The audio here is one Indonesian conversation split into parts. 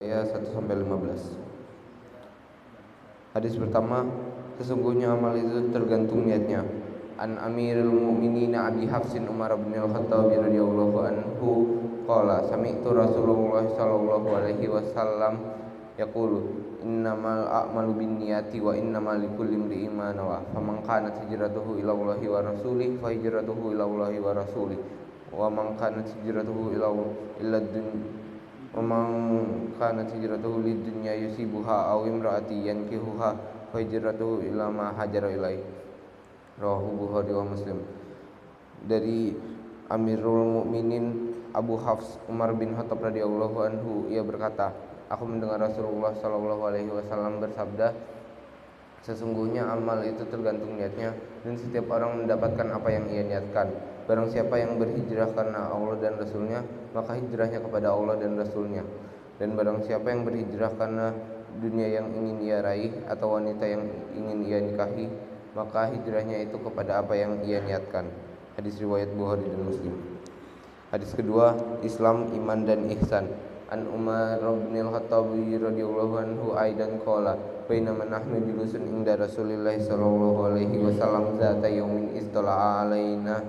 ayat 1-15. Hadis pertama, sesungguhnya amal itu tergantung niatnya. An Amirul Mukminin Abi Hafsin Umar bin Al-Khattab radhiyallahu anhu qala sami'tu Rasulullah sallallahu alaihi wasallam yaqulu innamal a'malu binniyati wa innamal likulli imri'in ma nawa faman kanat hijratuhu ila Allahi wa rasulih fa hijratuhu ila Allahi wa rasulih wa man kanat hijratuhu ila man kanat hijratuhu lidunya yusibuha aw imraati yankihuha fa hijratuhu ila ma hajara ilaihi rawahu Bukhari wa Muslim. Dari Amirul Mukminin Abu Hafs Umar bin Khattab radhiyallahu anhu, ia berkata, aku mendengar Rasulullah sallallahu alaihi wasallam bersabda, sesungguhnya amal itu tergantung niatnya dan setiap orang mendapatkan apa yang ia niatkan. Barang siapa yang berhijrah karena Allah dan Rasulnya, maka hijrahnya kepada Allah dan Rasulnya. Dan barang siapa yang berhijrah karena dunia yang ingin ia raih atau wanita yang ingin ia nikahi, maka hijrahnya itu kepada apa yang ia niatkan. Hadis riwayat Bukhari dan Muslim. Hadis kedua, Islam, iman dan ihsan. An Umar bin Al-Khattab radhiyallahu anhu aidan qala bainama nahnu julusun inda Rasulillah sallallahu alaihi wasallam zata yaumin istala'a alaina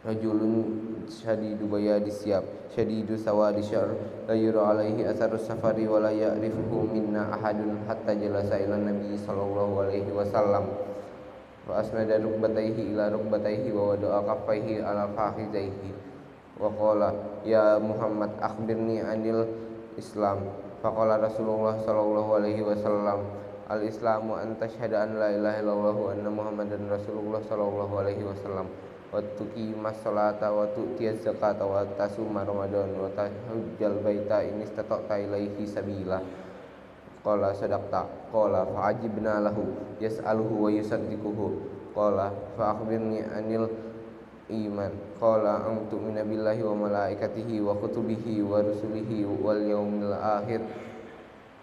rajulun syadidu bayadi siyab syadidu sawadi syar la yura alaihi asarus safari wa la ya'rifuhu minna ahadun hatta jalasa ila nabi sallallahu alaihi wasallam wa asnada rukbatayhi ila rukbatayhi wa wada'a kaffayhi ala fakhidayhi wa qala ya Muhammad akhbirni anil Islam. Faqala Rasulullah sallallahu alaihi wasallam al-islamu an tashhada an la ilaha illallah wa anna Muhammadan Rasulullah sallallahu alaihi wasallam wa tuqimas salata wa tu'tiyaz zakata wa tasuma ramadan wa tahujjal baita in istata'ta ilaihi sabila. Qala sadaqta. Qala fa'ajibna lahu yas'aluhu wa yusaddiquhu. Qala fa akhbirni anil iman. Qala an tu'mina billahi wa malaikatihi wa kutubihi wa rusulihi wal yaumil akhir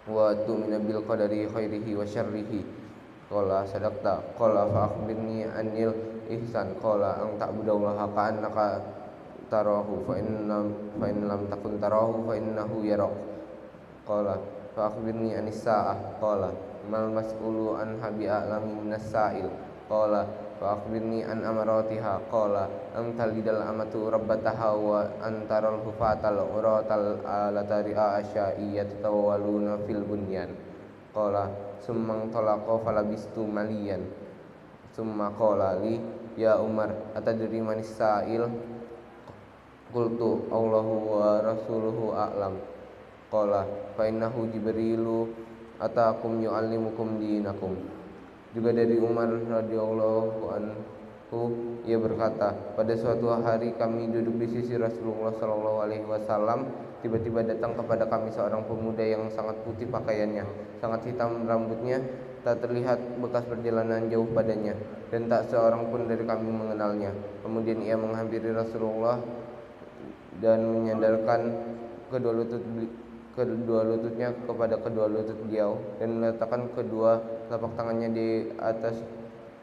wa tu'mina bil qadari khairihi wa syarrihi. Qala sadaqta. Qala fa akhbirni anil ihsan. Qala an ta'budallaha ka'annaka tarahu fa in lam takun tarahu fa innahu yarak. Qala fa akhbirni anis sa'ah. Qala mal mas'ulu anha bi'a'lami minas sa'il. Qala fa akhbirni an amaratiha. Qala am talidal amatu rabbataha wa antaral hufatal uratal alatari asya'iyat tawaluna fil bunyan. Qala summa talaqa falabistu maliyan. Summa qala li ya Umar atadri manis sa'il. Qultu Allahu wa rasuluhu a'lam. Qala fa innahu Jibrilu atakum yu'allimukum dinakum. Juga dari Umar radhiyallahu anhu, ia berkata, pada suatu hari kami duduk di sisi Rasulullah sallallahu alaihi wasallam, tiba-tiba datang kepada kami seorang pemuda yang sangat putih pakaiannya, sangat hitam rambutnya, tak terlihat bekas perjalanan jauh padanya, dan tak seorang pun dari kami mengenalnya. Kemudian ia menghampiri Rasulullah dan menyandarkan kedua lututnya kepada kedua lutut beliau dan meletakkan kedua telapak tangannya di atas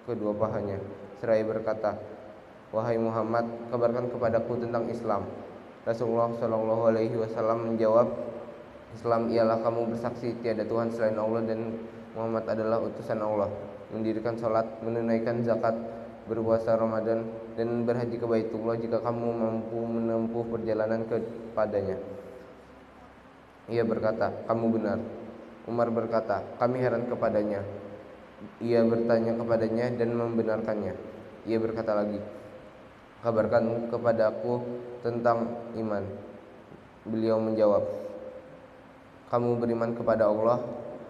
kedua pahanya seraya berkata, wahai Muhammad, kabarkan kepadaku tentang Islam. Rasulullah sallallahu alaihi wasallam menjawab, Islam ialah kamu bersaksi tiada Tuhan selain Allah dan Muhammad adalah utusan Allah, mendirikan salat, menunaikan zakat, berpuasa Ramadan dan berhaji ke Baitullah jika kamu mampu menempuh perjalanan kepadanya. Ia berkata, kamu benar. Umar berkata, kami heran kepadanya. Ia bertanya kepadanya dan membenarkannya. Ia berkata lagi, kabarkan kepadaku tentang iman. Beliau menjawab, kamu beriman kepada Allah,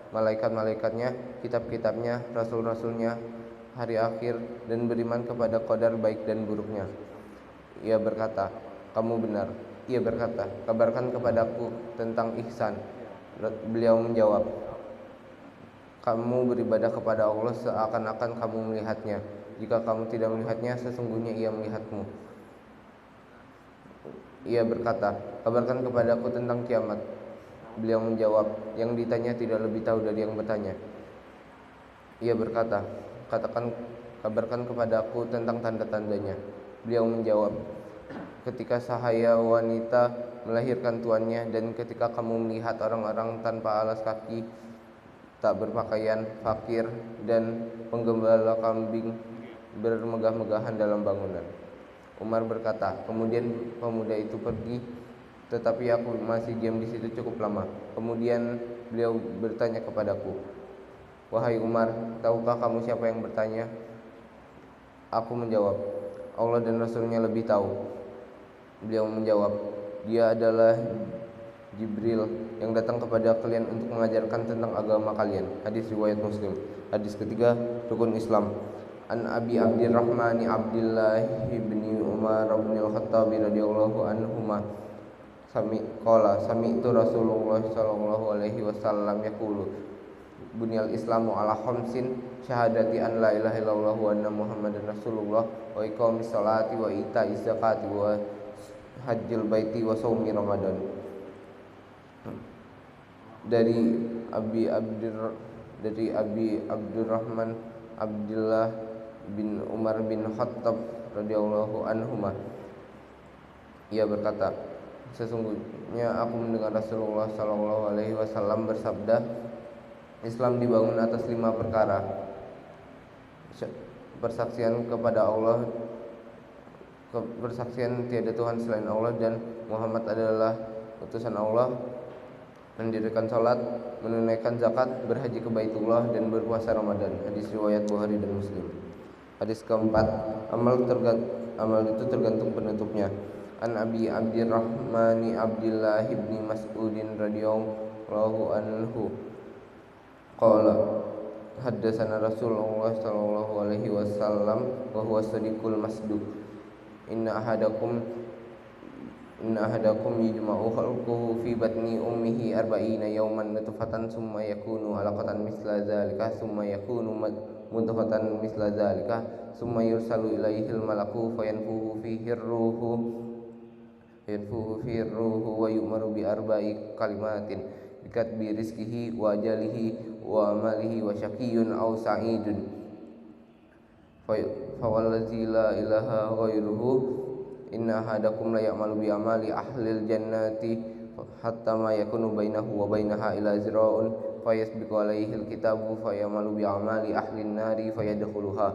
malaikat-malaikatnya, kitab-kitabnya, rasul-rasulnya, hari akhir, dan beriman kepada qadar baik dan buruknya. Ia berkata, kamu benar. Ia berkata, kabarkan kepadaku tentang ihsan. Beliau menjawab, kamu beribadah kepada Allah seakan-akan kamu melihatnya. Jika kamu tidak melihatnya, sesungguhnya ia melihatmu. Ia berkata, kabarkan kepadaku tentang kiamat. Beliau menjawab, yang ditanya tidak lebih tahu dari yang bertanya. Ia berkata, kabarkan kepadaku tentang tanda-tandanya. Beliau menjawab, ketika sahaya wanita melahirkan tuannya, dan ketika kamu melihat orang-orang tanpa alas kaki, tak berpakaian, fakir, dan penggembala kambing bermegah-megahan dalam bangunan. Umar berkata, kemudian pemuda itu pergi, tetapi aku masih diam di situ cukup lama. Kemudian beliau bertanya kepadaku, wahai Umar, tahukah kamu siapa yang bertanya? Aku menjawab, Allah dan Rasulnya lebih tahu. Beliau menjawab, dia adalah Jibril yang datang kepada kalian untuk mengajarkan tentang agama kalian. Hadis riwayat Muslim. Hadis ketiga, rukun Islam. An Abi Abdurrahman Abdullah bin Umar bin Al-Khattab radhiyallahu anhuma sami'tu Rasulullah sallallahu alaihi wasallam yaqulu bunyal Islamu ala khamsin syahadati an la ilaha illallah wa anna Muhammadar Rasulullah wa iqamis salati wa ita'iz zakati wa hajjil baiti wa shaumi Ramadan. Dari Abi Abdurrahman Abdullah bin Umar bin Khattab radhiyallahu anhuma, ia berkata, sesungguhnya aku mendengar Rasulullah sallallahu alaihi wasallam bersabda, Islam dibangun atas 5 perkara: persaksian kepada Allah, persaksian tiada Tuhan selain Allah dan Muhammad adalah utusan Allah, mendirikan salat, menunaikan zakat, berhaji ke Baitullah, dan berpuasa Ramadan. Hadis riwayat Bukhari dan Muslim. Hadis keempat, amal itu tergantung penutupnya. An Abi Abdurrahman Abdullah bin Mas'udin radhiyallahu anhu qala haddatsana Rasulullah sallallahu alaihi wasallam wa huwa shadiqul masduq inna ahadakum yujma'u khalquhu fi batni ummihi 40 yawman nutfatan summa yakunu 'alaqatan misla dzalika summa yakunu mudghatan misla dzalika summa yursalu ilaihil malaku fayanfuhu fihi ruhu wa yu'maru bi arba'i kalimatin bikatbi rizqihi wa ajalihi wa amalihi wa syaqiyyun aw sa'idun fa wallazi la ilaha ghairuhu inna ahadakum la ya'malu bi amali ahlil jannati hatta ma yakunu bainahu wa bainaha ila zira'un fayasbiqu alaihi alkitabu fayamalu bi amali ahlin nari fayadkhuluha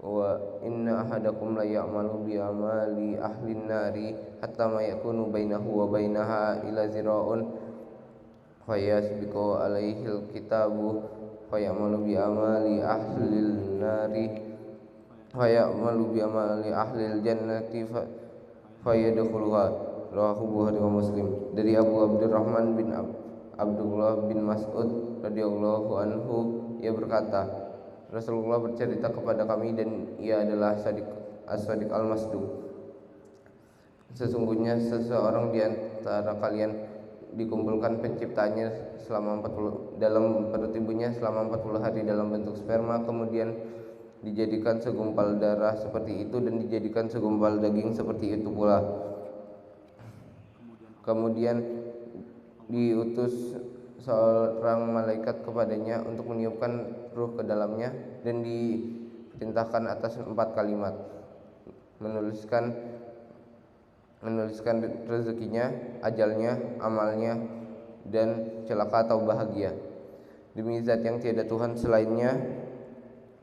wa inna ahadakum la ya'malu bi amali ahlin nari hatta ma yakunu bainahu wa bainaha ila zira'un fayasbiqu alaihi alkitabu fayamalu bi amali ahlil nari fayamalu bi amali ahlil jannati fayadkhuluha. Rawahu Bukhari wa Muslim. Dari Abu Abdurrahman bin Abdullah bin Mas'ud radhiyallahu anhu, ia berkata, Rasulullah bercerita kepada kami dan ia adalah as-sadiq al-masduq. Sesungguhnya seseorang di antara kalian dikumpulkan penciptanya selama 40 dalam perut ibunya selama 40 hari dalam bentuk sperma, kemudian dijadikan segumpal darah seperti itu dan dijadikan segumpal daging seperti itu pula. Kemudian diutus seorang malaikat kepadanya untuk meniupkan ruh ke dalamnya dan diperintahkan atas 4 kalimat: menuliskan rezekinya, ajalnya, amalnya, dan celaka atau bahagia. Demi zat yang tiada Tuhan selainnya,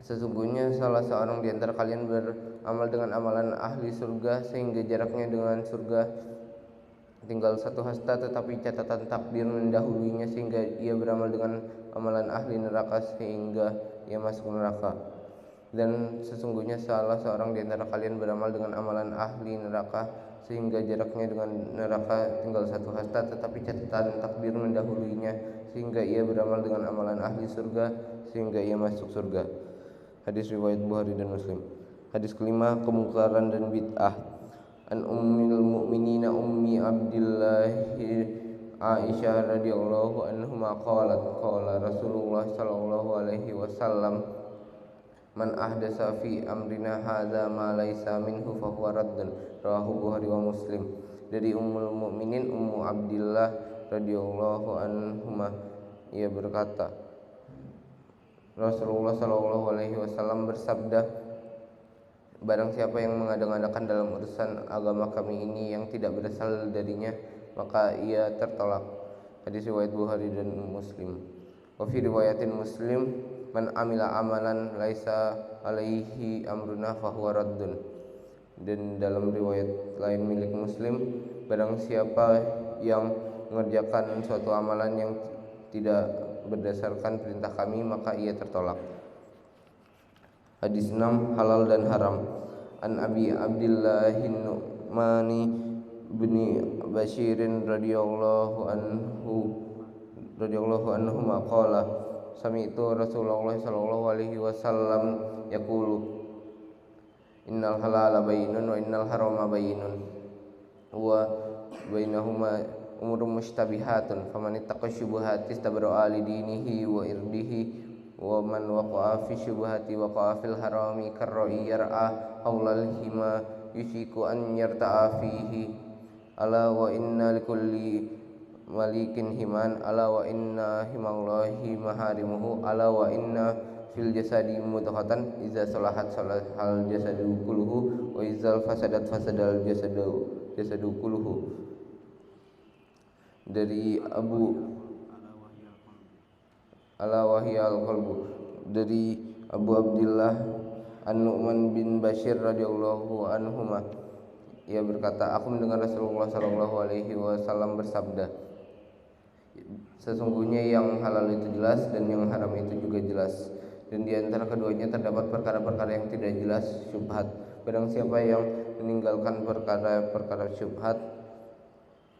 sesungguhnya salah seorang di antara kalian beramal dengan amalan ahli surga sehingga jaraknya dengan surga tinggal 1 hasta, tetapi catatan takdir mendahulunya sehingga ia beramal dengan amalan ahli neraka sehingga ia masuk neraka. Dan sesungguhnya salah seorang di antara kalian beramal dengan amalan ahli neraka sehingga jaraknya dengan neraka tinggal 1 hasta, tetapi catatan takdir mendahulunya sehingga ia beramal dengan amalan ahli surga sehingga ia masuk surga. Hadis riwayat Bukhari dan Muslim. Hadis kelima, kemungkaran dan bid'ah. An ummil mu'minina ummi Abdillah Aisyah radhiyallahu anhuma qalat qala Rasulullah sallallahu alaihi wasallam man ahdasa fi amrina hadza ma laisa minhu fa huwa raddun. Rawahu Bukhari wa Muslim. Dari Ummul Mukminin Ummu Abdillah radhiyallahu anhuma, ia berkata, Rasulullah sallallahu alaihi wasallam bersabda, barang siapa yang mengada-ngadakan dalam urusan agama kami ini yang tidak berasal darinya, maka ia tertolak. Hadis riwayat Bukhari dan Muslim. Wa fi riwayatin Muslim, man amila amalan laisa alaihi amruna fahuwa raddun. Dan dalam riwayat lain milik Muslim, barang siapa yang mengerjakan suatu amalan yang tidak berdasarkan perintah kami, maka ia tertolak. Hadis 6, halal dan haram. An Abi Abdillahin Nu'mani bin Bashirin radhiyallahu anhu maqala sami'tu Rasulullah sallallahu alaihi wasallam yaqulu innal halala bayyinun wa innal harama bayyinun wa bainahuma umurun mushtabihatun faman ittaqa syubuhati istabra'a li dinihi wa irdihi wa man waqa'a fi syubuhati waqa'a fil harami karra'i yar'a haulal hima yushiku an yarta'a fihi ala wa inna likulli malikin himan ala wa inna himallahi maharimuhu ala wa inna fil jasadi mudghatan idza salahat salahal jasadu kulluhu wa idza fasadat fasadal jasadu kulluhu. Dari Abu Ala-wahiyal qalbu, dari Abu Abdillah An-Nu'man bin Bashir radhiyallahu anhuma, ia berkata, aku mendengar Rasulullah sallallahu alaihi wasallam bersabda, sesungguhnya yang halal itu jelas dan yang haram itu juga jelas, dan di antara keduanya terdapat perkara-perkara yang tidak jelas, syubhat. Barang siapa yang meninggalkan perkara-perkara syubhat,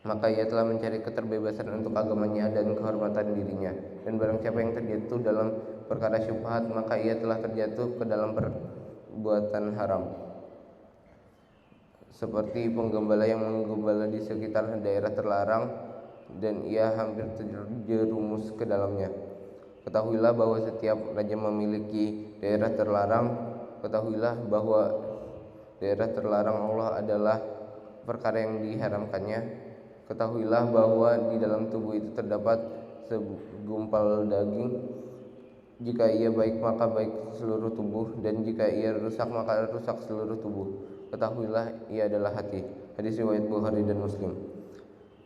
maka ia telah mencari keterbebasan untuk agamanya dan kehormatan dirinya. Dan barang siapa yang terjatuh dalam perkara syubhat, maka ia telah terjatuh ke dalam perbuatan haram. Seperti penggembala yang menggembala di sekitar daerah terlarang dan ia hampir terjerumus ke dalamnya. Ketahuilah bahwa setiap raja memiliki daerah terlarang. Ketahuilah bahwa daerah terlarang Allah adalah perkara yang diharamkannya. Ketahuilah bahwa di dalam tubuh itu terdapat segumpal daging. Jika ia baik maka baik seluruh tubuh, dan jika ia rusak maka rusak seluruh tubuh. Ketahuilah ia adalah hati. Hadis riwayat Bukhari dan Muslim.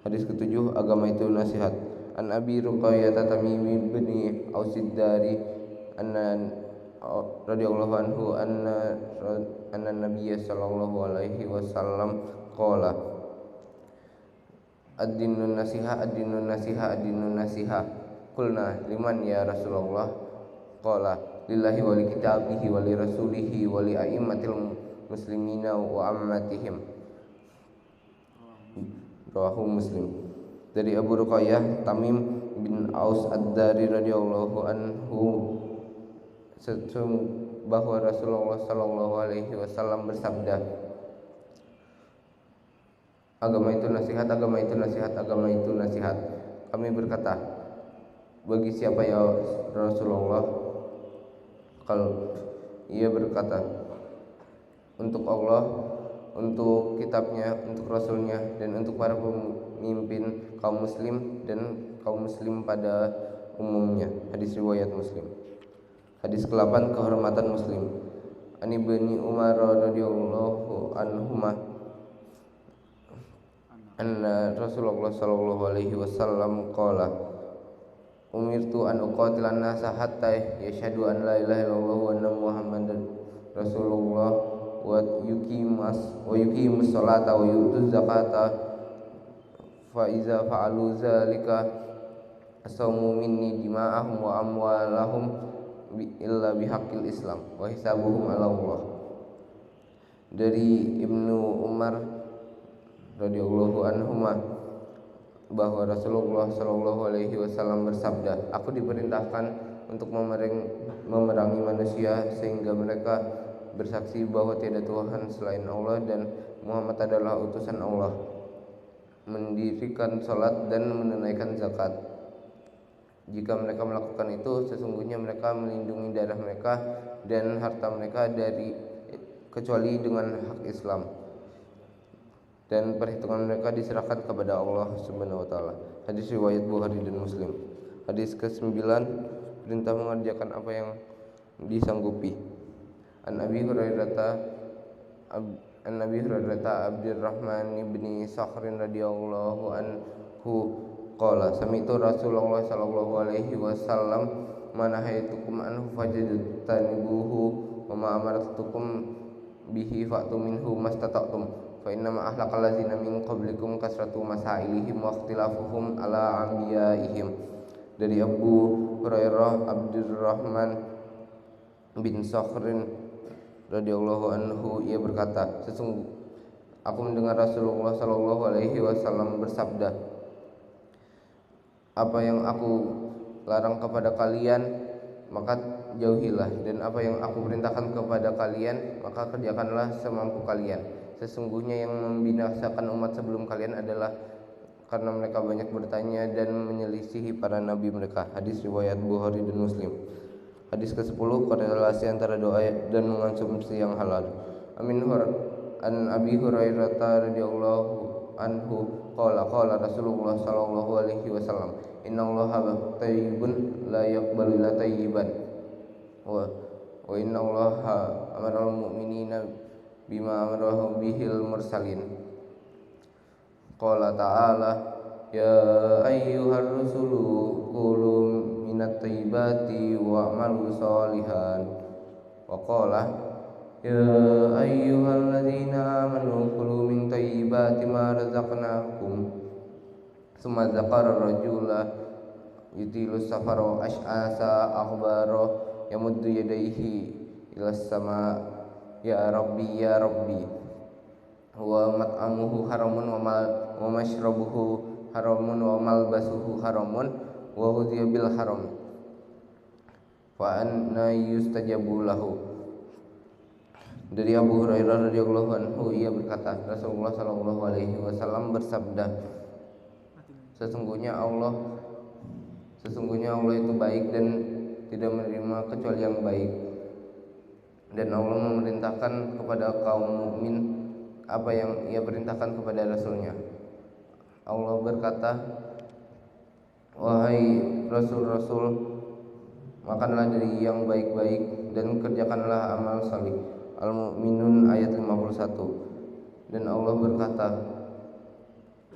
Hadis ketujuh, agama itu nasihat. An Abi Ruqayyah Tamimi bin Ausid-Dari radhiyallahu anhu anna Nabiyya sallallahu alaihi wasallam qala ad-dinun nasiha ad-dinun nasiha ad-dinun nasiha. Qulna liman ya Rasulullah? Qala lillahi wa li kitabihi wa li rasulihi wa li a'immatil muslimina wa ammatihim. Rawahu Muslim. Dari Abu Ruqayyah Tamim bin Aus ad-Dari radhiyallahu anhu bahwa Rasulullah sallallahu alaihi wasallam bersabda, agama itu nasihat, agama itu nasihat, agama itu nasihat. Kami berkata, bagi siapa ya Rasulullah? Kalau ia berkata, untuk Allah, untuk kitabnya, untuk rasulnya, dan untuk para pemimpin kaum muslim dan kaum muslim pada umumnya. Hadis riwayat Muslim. Hadis ke-8, kehormatan muslim. An Ibnu Umar radhiyallahu anhuma anna Rasulullah sallallahu alaihi wasallam qala umirtu an uqatilan nasa hatta yashhadu an la ilaha illallah wa anna muhammadan rasulullah wa yuqimus salata wa yutuz zakata fa iza fa'alu zalika asamu minni dima'ahum wa amwalahum illa bihaqqil Islam wa hisabuhum ala Allah. Dari Ibnu Umar radhiyallahu anhuma bahwa Rasulullah sallallahu alaihi wasallam bersabda, aku diperintahkan untuk memerangi manusia sehingga mereka bersaksi bahwa tiada Tuhan selain Allah dan Muhammad adalah utusan Allah, mendirikan salat dan menunaikan zakat. Jika mereka melakukan itu, sesungguhnya mereka melindungi darah mereka dan harta mereka kecuali dengan hak Islam, dan perhitungan mereka diserahkan kepada Allah Subhanahu wa taala. Hadis riwayat Bukhari dan Muslim. Hadis ke-9, perintah mengerjakan apa yang disanggupi. An Abi Hurairah An Nabi Hurairah Abdurrahman ibni Sakhrin radhiyallahu anhu qala sami'tu Rasulullah sallallahu alaihi wasallam manahaitukum anhu fajtanibuhu wa ma amartukum bihi fa'tu minhu mastata'tum fa inna ma ahlakal ladzina min qablikum kasratu masailihim wa ikhtilafuhum ala anbiyaihim. Dari Abu Hurairah Abdurrahman bin Sakhrin radhiyallahu anhu, ia berkata, sesungguhnya aku mendengar Rasulullah sallallahu alaihi wasallam bersabda, apa yang aku larang kepada kalian maka jauhilah, dan apa yang aku perintahkan kepada kalian maka kerjakanlah semampu kalian. Sesungguhnya yang membinasakan umat sebelum kalian adalah karena mereka banyak bertanya dan menyelisihi para nabi mereka. Hadis riwayat Bukhari dan Muslim. Hadis ke-10, korelasi antara doa dan mengonsumsi yang halal. An Abi Hurairah radhiyallahu anhu qala Rasulullah sallallahu alaihi wasallam, innallaha thayyibun la yaqbalu illa thayyiban wa innallaha amaral mu'minina bima amarahu bihil mursalin. Qala ta'ala ya ayyuhar rusulu qulu minat thayyibati wa'malu shalihan. Wa qala ya ayyuhalladzina amanu qulu min thayyibati ma razaqnakum. Summa dzakara rajula yutilu safara wa ash'asa akhbara yamuddu yadayhi ila sama ya rabbi ya rabbi wa mat'amuhu haramun wa mashrabuhu haramun wa malbasuhu haramun wa hudiya bil haram fa anna yustajabu lahu. Dari Abu Hurairah radhiyallahu anhu, ia berkata, Rasulullah sallallahu alaihi wasallam bersabda, sesungguhnya Allah itu baik dan tidak menerima kecuali yang baik, dan Allah memerintahkan kepada kaum mukmin apa yang ia perintahkan kepada Rasulnya. Allah berkata, wahai Rasul-Rasul, makanlah dari yang baik-baik dan kerjakanlah amal salih. Al-Mu'minun ayat 51. Dan Allah berkata,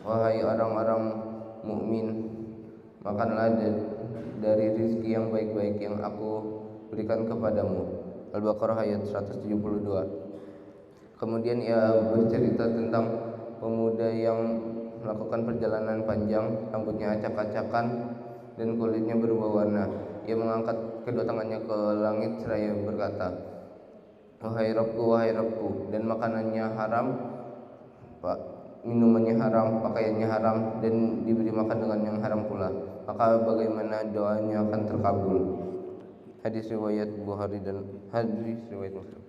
wahai orang-orang mukmin, makanlah dari rizki yang baik-baik yang aku berikan kepadamu. Al-Baqarah ayat 172. Kemudian ia bercerita tentang pemuda yang melakukan perjalanan panjang, rambutnya acak-acakan dan kulitnya berubah warna. Ia mengangkat kedua tangannya ke langit seraya berkata, wahai Rabbku, dan makanannya haram, minumannya haram, pakaiannya haram, dan diberi makan dengan yang haram pula, maka bagaimana doanya akan terkabul. Hadis riwayat Bukhari dan hadis riwayat Muslim.